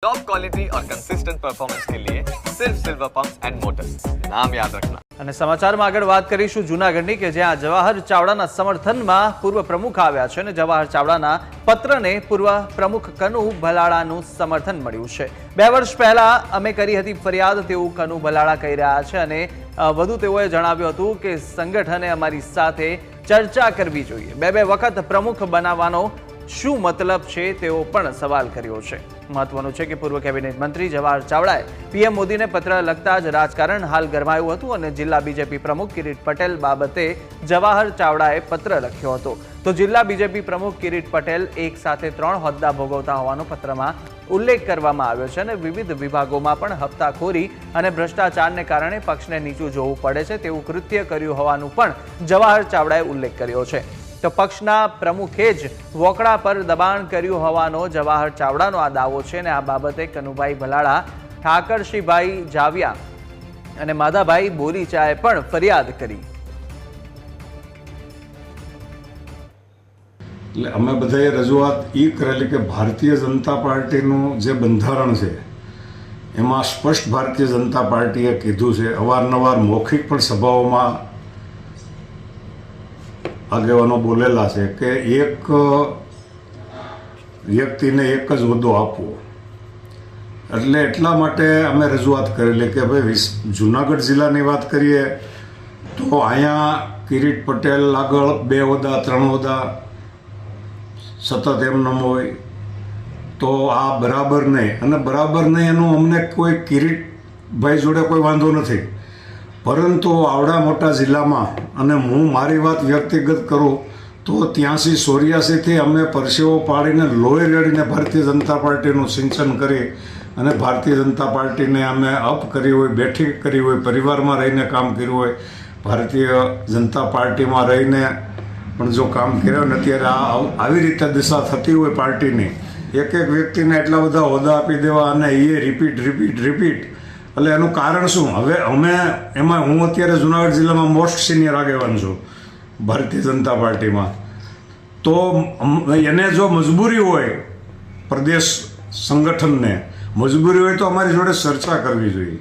Top quality और consistent performance के लिए सिर्फ सिल्वर पंप्स एंड मोटर्स, नाम याद रखना। અને સમાચારમાં આગળ વાત કરીશું જૂનાગઢની કે જ્યાં જવાહર ચાવડાના સમર્થનમાં પૂર્વ પ્રમુખ આવ્યા છે અને જવાહર ચાવડાના પત્રને પૂર્વ પ્રમુખ કનુ ભલાળાનું સમર્થન મળ્યું છે। 2 વર્ષ પહેલા અમે કરી હતી ફરિયાદ તેવું કનુ ભલાળા કહી રહ્યા છે અને વધુ તેઓએ જણાવ્યું હતું કે સંગઠને અમારી સાથે ચર્ચા કરવી જોઈએ। 2 વખત પ્રમુખ બનાવવાનો શું મતલબ છે તેવો પણ સવાલ કર્યો છે। મહત્વનું છે કે પૂર્વ કેબિનેટ મંત્રી જવાહર ચાવડાએ પીએમ મોદીને પત્ર લખતા જ રાજકારણ હાલ ગરમાયું હતું અને જિલ્લા બીજેપી પ્રમુખ કિરીટ પટેલ બાબતે જવાહર ચાવડાએ પત્ર લખ્યો હતો। તો જિલ્લા બીજેપી પ્રમુખ કિરીટ પટેલ એક સાથે 3 હોદ્દા ભોગવતા હોવાનો પત્રમાં ઉલ્લેખ કરવામાં આવ્યો છે અને વિવિધ વિભાગોમાં પણ હપ્તાખોરી અને ભ્રષ્ટાચારને કારણે પક્ષને નીચું જોવું પડે છે તેવું કૃત્ય કર્યું હોવાનું પણ જવાહર ચાવડાએ ઉલ્લેખ કર્યો છે। તો પક્ષના પ્રમુખે જ વોકડા પર દબાણ કર્યું હોવાનો જવાહર ચાવડાનો આ દાવો છે અને આ બાબતે કનુભાઈ ભલાળા, ઠાકરશીભાઈ જાવિયા અને માધાભાઈ બોરીચાએ પણ ફરિયાદ કરી। એટલે અમે બધાએ રજૂઆત એ કરેલી કે ભારતીય જનતા પાર્ટીનું જે બંધારણ છે એમાં સ્પષ્ટ ભારતીય જનતા પાર્ટીએ કીધું છે, અવારનવાર મૌખિક પણ સભાઓમાં આગેવાનો બોલેલા છે કે એક વ્યક્તિને એક જ હોદ્દો આપવો। એટલે એટલા માટે અમે રજૂઆત કરેલી કે ભાઈ જુનાગઢ જિલ્લાની વાત કરીએ તો અહીંયા કિરીટ પટેલ આગળ 2 હોદ્દા 3 હોદ્દા સતત એમ ન હોય તો આ બરાબર નહીં, અને બરાબર નહીં એનું અમને કોઈ કિરીટભાઈ જોડે કોઈ વાંધો નથી, પરંતુ આવડા મોટા જિલ્લામાં અને હું મારી વાત વ્યક્તિગત કરું તો 83-84થી અમે પરસેવો પાડીને લોહી રેડીને ભારતીય જનતા પાર્ટીનું સિંચન કરી અને ભારતીય જનતા પાર્ટીને અમે અપ કરી હોય, બેઠી કરી હોય, પરિવારમાં રહીને કામ કર્યું હોય, ભારતીય જનતા પાર્ટીમાં રહીને પણ જો કામ કર્યું ને અત્યારે આવી રીતે દિશા થતી હોય પાર્ટીની, એક વ્યક્તિને એટલા બધા હોદ્દા આપી દેવા અને એ રિપીટ એટલે એનું કારણ શું? હવે અમે એમાં હું અત્યારે જુનાગઢ જિલ્લામાં મોસ્ટ સિનિયર આગેવાન છું ભારતીય જનતા પાર્ટીમાં, તો એને જો મજબૂરી હોય, પ્રદેશ સંગઠનને મજબૂરી હોય તો અમારી જોડે ચર્ચા કરવી જોઈએ।